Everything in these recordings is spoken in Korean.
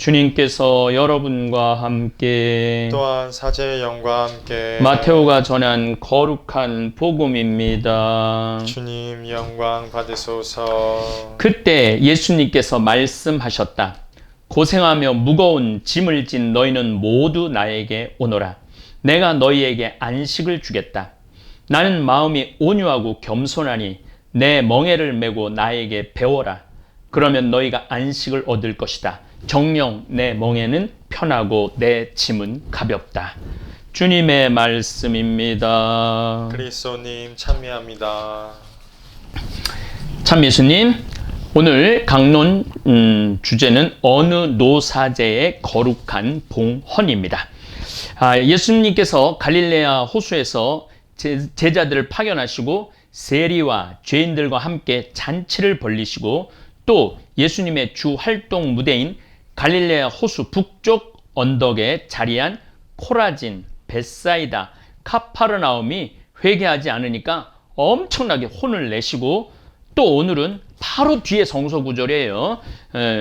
주님께서 여러분과 함께 또한 사제의 영과 함께 마테오가 전한 거룩한 복음입니다. 주님 영광 받으소서. 그때 예수님께서 말씀하셨다. 고생하며 무거운 짐을 진 너희는 모두 나에게 오너라. 내가 너희에게 안식을 주겠다. 나는 마음이 온유하고 겸손하니 내 멍에를 메고 나에게 배워라. 그러면 너희가 안식을 얻을 것이다. 정녕 내 멍에는 편하고 내 짐은 가볍다. 주님의 말씀입니다. 그리스도님 찬미합니다. 참 예수님, 오늘 강론 주제는 어느 노사제의 거룩한 봉헌입니다. 예수님께서 갈릴레아 호수에서 제자들을 파견하시고 세리와 죄인들과 함께 잔치를 벌리시고 또 예수님의 주 활동 무대인 갈릴레아 호수 북쪽 언덕에 자리한 코라진, 벳사이다, 카파르나움이 회개하지 않으니까 엄청나게 혼을 내시고 또 오늘은 바로 뒤에 성서구절이에요.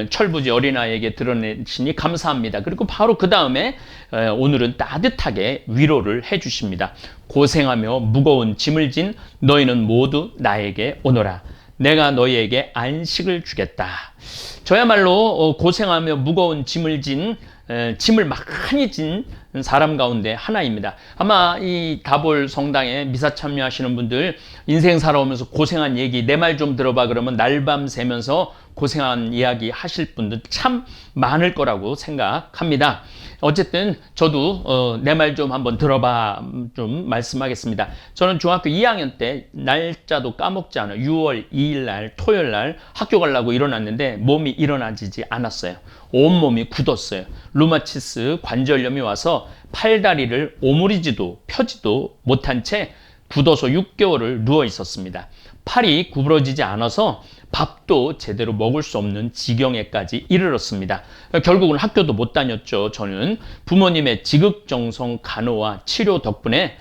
철부지 어린아이에게 드러내시니 감사합니다. 그리고 바로 그 다음에 오늘은 따뜻하게 위로를 해주십니다. 고생하며 무거운 짐을 진 너희는 모두 나에게 오너라. 내가 너희에게 안식을 주겠다. 저야말로 고생하며 무거운 짐을 많이 진 사람 가운데 하나입니다. 아마 이 다볼 성당에 미사 참여하시는 분들 인생 살아오면서 고생한 얘기 내 말 좀 들어봐 그러면 날밤 새면서 고생한 이야기 하실 분들 참 많을 거라고 생각합니다. 어쨌든 저도 내 말 좀 한번 들어봐 좀 말씀하겠습니다. 저는 중학교 2학년 때 날짜도 까먹지 않아요. 6월 2일 날 토요일 날 학교 가려고 일어났는데 몸이 일어나지지 않았어요. 온몸이 굳었어요. 루마티스 관절염이 와서 팔다리를 오므리지도 펴지도 못한 채 굳어서 6개월을 누워 있었습니다. 팔이 구부러지지 않아서 밥도 제대로 먹을 수 없는 지경에까지 이르렀습니다. 결국은 학교도 못 다녔죠. 저는 부모님의 지극정성 간호와 치료 덕분에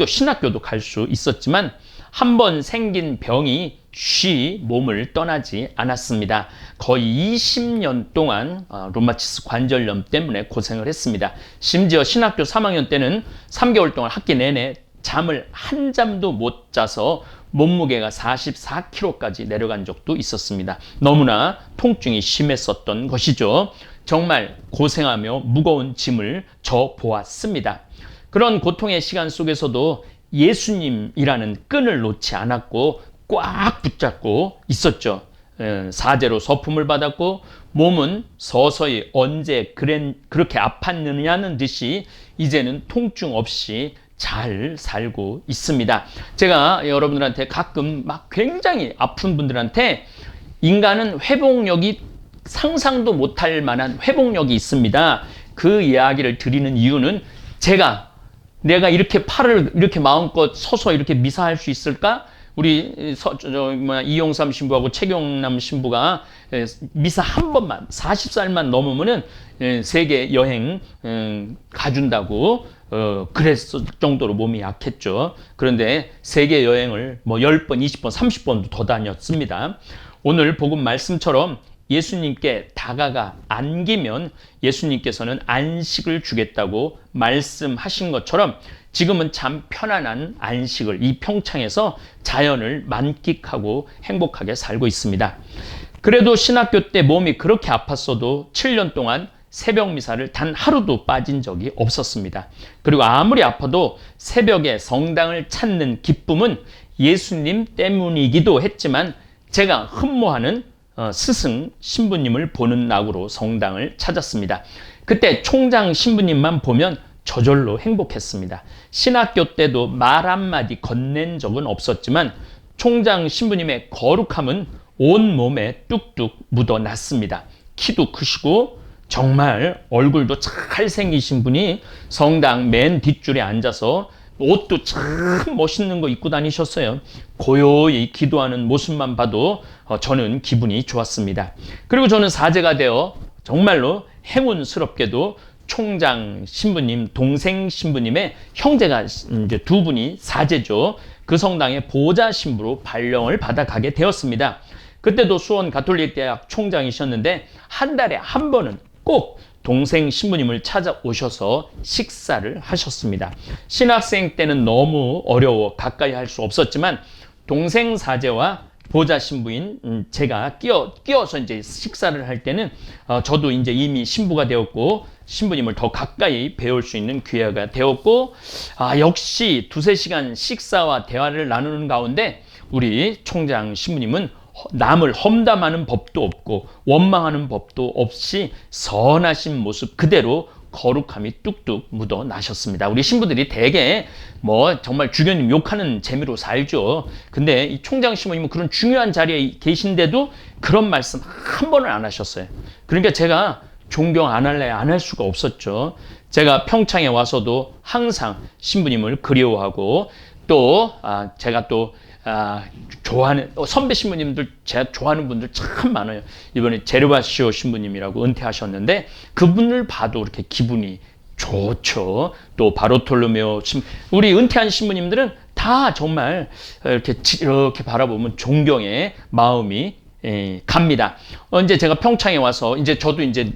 신학교도 갈 수 있었지만 한 번 생긴 병이 쉬 몸을 떠나지 않았습니다. 거의 20년 동안 루마티스 관절염 때문에 고생을 했습니다. 심지어 신학교 3학년 때는 3개월 동안 학기 내내 잠을 한 잠도 못 자서 몸무게가 44kg까지 내려간 적도 있었습니다. 너무나 통증이 심했었던 것이죠. 정말 고생하며 무거운 짐을 져 보았습니다. 그런 고통의 시간 속에서도 예수님이라는 끈을 놓지 않았고 꽉 붙잡고 있었죠. 사제로 서품을 받았고 몸은 서서히 언제 그렇게 아팠느냐는 듯이 이제는 통증 없이 잘 살고 있습니다. 제가 여러분들한테 가끔 막 굉장히 아픈 분들한테 인간은 회복력이 상상도 못할 만한 회복력이 있습니다. 그 이야기를 드리는 이유는 내가 이렇게 팔을 이렇게 마음껏 서서 이렇게 미사할 수 있을까? 우리 이용삼 신부하고 최경남 신부가 미사 한 번만 40살만 넘으면은 세계 여행 가준다고 그랬을 정도로 몸이 약했죠. 그런데 세계 여행을 10번, 20번, 30번도 더 다녔습니다. 오늘 복음 말씀처럼 예수님께 다가가 안기면 예수님께서는 안식을 주겠다고 말씀하신 것처럼 지금은 참 편안한 안식을 이 평창에서 자연을 만끽하고 행복하게 살고 있습니다. 그래도 신학교 때 몸이 그렇게 아팠어도 7년 동안 새벽 미사를 단 하루도 빠진 적이 없었습니다. 그리고 아무리 아파도 새벽에 성당을 찾는 기쁨은 예수님 때문이기도 했지만 제가 흠모하는 스승 신부님을 보는 낙으로 성당을 찾았습니다. 그때 총장 신부님만 보면 저절로 행복했습니다. 신학교 때도 말 한마디 건넨 적은 없었지만 총장 신부님의 거룩함은 온몸에 뚝뚝 묻어났습니다. 키도 크시고 정말 얼굴도 잘생기신 분이 성당 맨 뒷줄에 앉아서 옷도 참 멋있는 거 입고 다니셨어요. 고요히 기도하는 모습만 봐도 저는 기분이 좋았습니다. 그리고 저는 사제가 되어 정말로 행운스럽게도 총장 신부님, 동생 신부님의 형제가 이제 두 분이 사제죠. 그 성당의 보좌 신부로 발령을 받아가게 되었습니다. 그때도 수원 가톨릭대학 총장이셨는데 한 달에 한 번은 꼭 동생 신부님을 찾아오셔서 식사를 하셨습니다. 신학생 때는 너무 어려워 가까이 할 수 없었지만 동생 사제와 보좌 신부인 제가 끼어서 이제 식사를 할 때는 저도 이제 이미 신부가 되었고 신부님을 더 가까이 배울 수 있는 기회가 되었고 역시 2-3시간 식사와 대화를 나누는 가운데 우리 총장 신부님은 남을 험담하는 법도 없고 원망하는 법도 없이 선하신 모습 그대로 거룩함이 뚝뚝 묻어나셨습니다. 우리 신부들이 대개 뭐 정말 주교님 욕하는 재미로 살죠. 근데 이 총장 신부님은 그런 중요한 자리에 계신데도 그런 말씀 한 번을 안 하셨어요. 그러니까 제가 존경 안 할래 안 할 수가 없었죠. 제가 평창에 와서도 항상 신부님을 그리워하고 또 제가 또 좋아하는 선배 신부님들 제가 좋아하는 분들 참 많아요. 이번에 제르바시오 신부님이라고 은퇴하셨는데 그분을 봐도 이렇게 기분이 좋죠. 또 바르톨로메오 우리 은퇴한 신부님들은 다 정말 이렇게 바라보면 존경의 마음이 갑니다. 이제 제가 평창에 와서 이제 저도 이제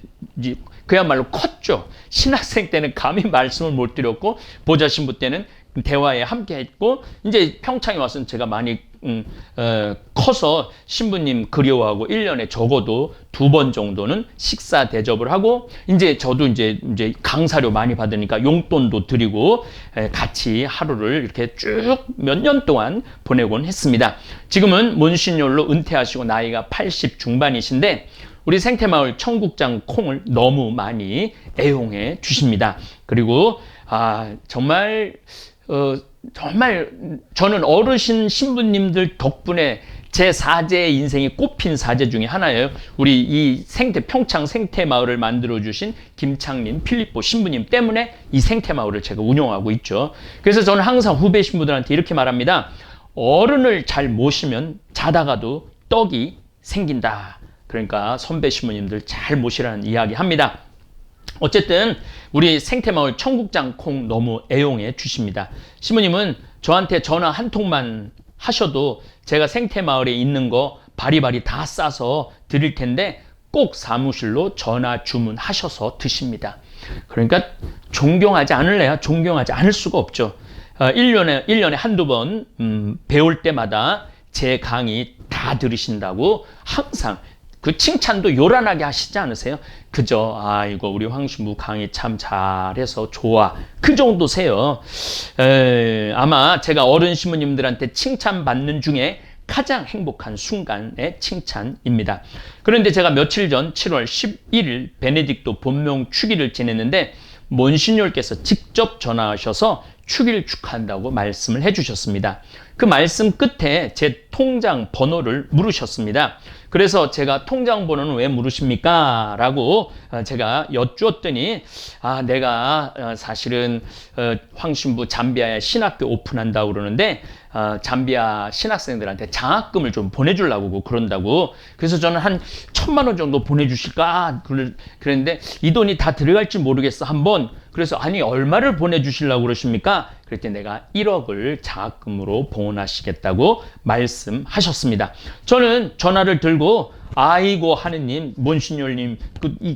그야말로 컸죠. 신학생 때는 감히 말씀을 못 드렸고 보좌 신부 때는 대화에 함께 했고 이제 평창에 와서는 제가 많이 커서 신부님 그리워하고 1년에 적어도 2번 정도는 식사 대접을 하고 이제 저도 이제 강사료 많이 받으니까 용돈도 드리고 같이 하루를 이렇게 쭉 몇 년 동안 보내곤 했습니다. 지금은 몬시뇰로 은퇴하시고 나이가 80 중반이신데 우리 생태마을 청국장 콩을 너무 많이 애용해 주십니다. 그리고 정말 저는 어르신 신부님들 덕분에 제 사제의 인생이 꽃핀 사제 중에 하나예요. 우리 이 평창 생태마을을 만들어주신 김창림 필리포 신부님 때문에 이 생태마을을 제가 운영하고 있죠. 그래서 저는 항상 후배 신부들한테 이렇게 말합니다. 어른을 잘 모시면 자다가도 떡이 생긴다. 그러니까 선배 신부님들 잘 모시라는 이야기 합니다. 어쨌든 우리 생태마을 청국장 콩 너무 애용해 주십니다. 신부님은 저한테 전화 한 통만 하셔도 제가 생태마을에 있는 거 바리바리 다 싸서 드릴 텐데 꼭 사무실로 전화 주문하셔서 드십니다. 그러니까 존경하지 않을래야 존경하지 않을 수가 없죠. 1년에 한두 번 배울 때마다 제 강의 다 들으신다고 항상 그 칭찬도 요란하게 하시지 않으세요? 그저 이거 우리 황신부 강의 참 잘해서 좋아 그 정도세요. 아마 제가 어른 신부님들한테 칭찬받는 중에 가장 행복한 순간의 칭찬입니다. 그런데 제가 며칠 전 7월 11일 베네딕토 본명 축일을 지냈는데 몬시뇰께서 직접 전화하셔서 축일 축하한다고 말씀을 해주셨습니다. 그 말씀 끝에 제 통장 번호를 물으셨습니다. 그래서 제가 통장 번호는 왜 물으십니까? 라고 제가 여쭈었더니 내가 사실은 황신부 잠비아에 신학교 오픈한다고 그러는데 잠비아 신학생들한테 장학금을 좀 보내주려고 그런다고. 그래서 저는 한 1,000만 원 정도 보내주실까 그랬는데 이 돈이 다 들어갈지 모르겠어 한번. 그래서 아니 얼마를 보내주시려고 그러십니까? 그랬더니 내가 1억을 장학금으로 봉헌하시겠다고 말씀하셨습니다. 저는 전화를 들고 아이고 하느님 몬시뇰님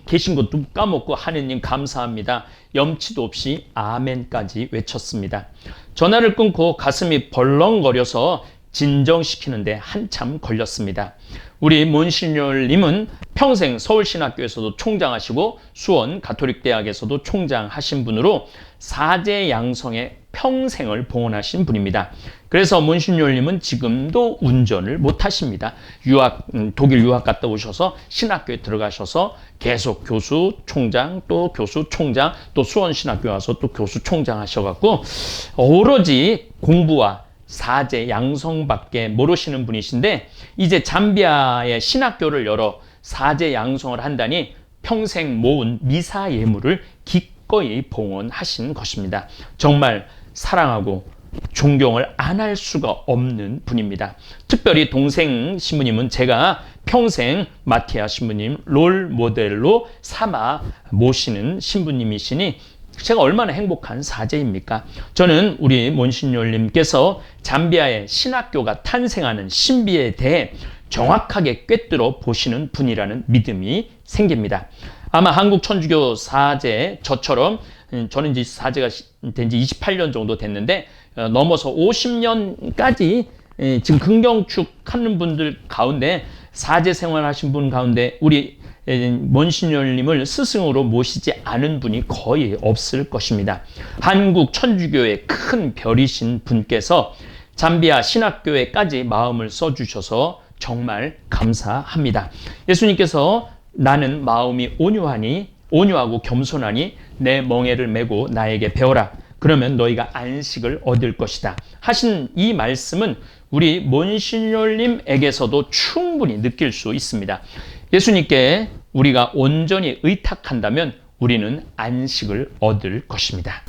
계신 것도 까먹고 하느님 감사합니다. 염치도 없이 아멘까지 외쳤습니다. 전화를 끊고 가슴이 벌렁거려서 진정시키는데 한참 걸렸습니다. 우리 몬시뇰님은 평생 서울신학교에서도 총장하시고 수원 가톨릭대학에서도 총장하신 분으로 사제 양성에 평생을 봉헌하신 분입니다. 그래서 몬시뇰님은 지금도 운전을 못하십니다. 독일 유학 갔다 오셔서 신학교에 들어가셔서 계속 교수 총장 또 교수 총장 또 수원신학교 와서 또 교수 총장 하셔갖고 오로지 공부와 사제 양성밖에 모르시는 분이신데 이제 잠비아의 신학교를 열어 사제 양성을 한다니 평생 모은 미사 예물을 기꺼이 봉헌하신 것입니다. 정말 사랑하고 존경을 안 할 수가 없는 분입니다. 특별히 동생 신부님은 제가 평생 마티아 신부님 롤 모델로 삼아 모시는 신부님이시니 제가 얼마나 행복한 사제입니까? 저는 우리 몬시뇰님께서 잠비아의 신학교가 탄생하는 신비에 대해 정확하게 꿰뚫어 보시는 분이라는 믿음이 생깁니다. 아마 한국 천주교 사제 저처럼 저는 이제 사제가 된 지 28년 정도 됐는데 넘어서 50년까지 지금 긍정축하는 분들 가운데 사제 생활하신 분 가운데 우리 monsignор님을 스승으로 모시지 않은 분이 거의 없을 것입니다. 한국 천주교의 큰 별이신 분께서 잠비아 신학교회까지 마음을 써주셔서 정말 감사합니다. 예수님께서 나는 마음이 온유하고 겸손하니 내 멍에를 메고 나에게 배워라. 그러면 너희가 안식을 얻을 것이다. 하신 이 말씀은 우리 monsignор님에게서도 충분히 느낄 수 있습니다. 예수님께 우리가 온전히 의탁한다면 우리는 안식을 얻을 것입니다.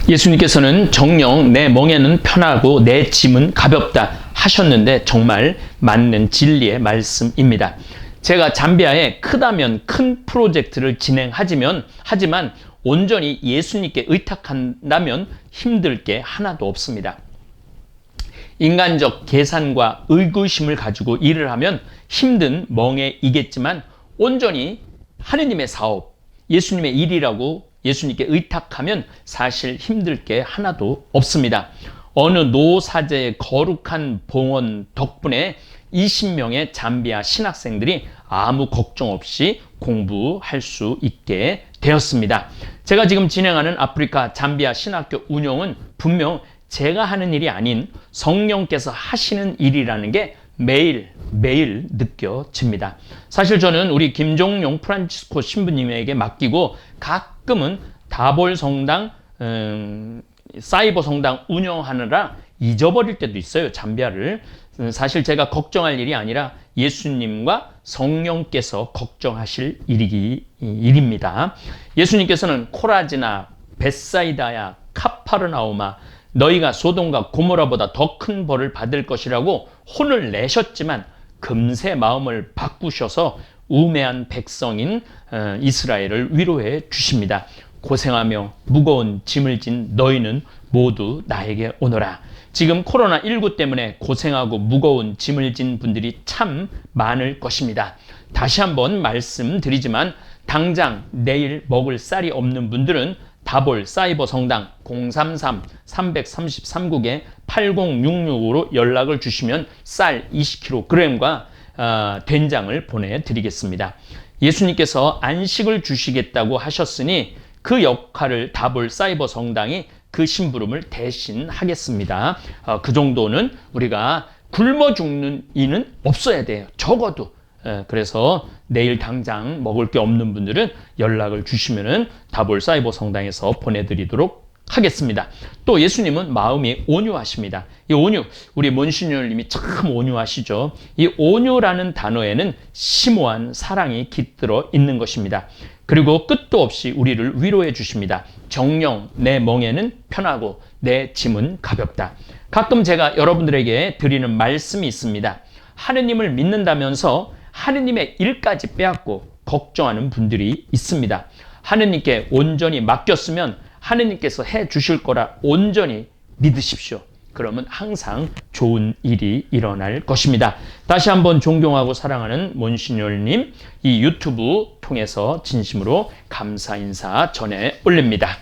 예수님께서는 정녕 내 멍에는 편하고 내 짐은 가볍다 하셨는데 정말 맞는 진리의 말씀입니다. 제가 잠비아에 크다면 큰 프로젝트를 진행하지만 온전히 예수님께 의탁한다면 힘들 게 하나도 없습니다. 인간적 계산과 의구심을 가지고 일을 하면 힘든 멍에이겠지만 온전히 하느님의 사업, 예수님의 일이라고 예수님께 의탁하면 사실 힘들 게 하나도 없습니다. 어느 노사제의 거룩한 봉헌 덕분에 20명의 잠비아 신학생들이 아무 걱정 없이 공부할 수 있게 되었습니다. 제가 지금 진행하는 아프리카 잠비아 신학교 운영은 분명 제가 하는 일이 아닌 성령께서 하시는 일이라는 게 매일 느껴집니다. 사실 저는 우리 김종용 프란치스코 신부님에게 맡기고 가끔은 다볼 성당, 사이버 성당 운영하느라 잊어버릴 때도 있어요. 잠비아를. 사실 제가 걱정할 일이 아니라 예수님과 성령께서 걱정하실 일입니다. 예수님께서는 코라지나 벳사이다야 카파르나우마 너희가 소돔과 고모라보다 더 큰 벌을 받을 것이라고 혼을 내셨지만 금세 마음을 바꾸셔서 우매한 백성인 이스라엘을 위로해 주십니다. 고생하며 무거운 짐을 진 너희는 모두 나에게 오너라. 지금 코로나19 때문에 고생하고 무거운 짐을 진 분들이 참 많을 것입니다. 다시 한번 말씀드리지만 당장 내일 먹을 쌀이 없는 분들은 다볼 사이버 성당 033-333국에 8066으로 연락을 주시면 쌀 20kg과 된장을 보내드리겠습니다. 예수님께서 안식을 주시겠다고 하셨으니 그 역할을 다볼 사이버 성당이 그 심부름을 대신하겠습니다. 그 정도는 우리가 굶어 죽는 이는 없어야 돼요. 적어도. 그래서 내일 당장 먹을 게 없는 분들은 연락을 주시면은 다볼 사이버 성당에서 보내드리도록 하겠습니다. 또 예수님은 마음이 온유하십니다. 이 온유, 우리 monsignor님이 참 온유하시죠. 이 온유라는 단어에는 심오한 사랑이 깃들어 있는 것입니다. 그리고 끝도 없이 우리를 위로해 주십니다. 정녕 내 멍에는 편하고 내 짐은 가볍다. 가끔 제가 여러분들에게 드리는 말씀이 있습니다. 하느님을 믿는다면서 하느님의 일까지 빼앗고 걱정하는 분들이 있습니다. 하느님께 온전히 맡겼으면 하느님께서 해 주실 거라 온전히 믿으십시오. 그러면 항상 좋은 일이 일어날 것입니다. 다시 한번 존경하고 사랑하는 monsignor님, 이 유튜브 통해서 진심으로 감사 인사 전해 올립니다.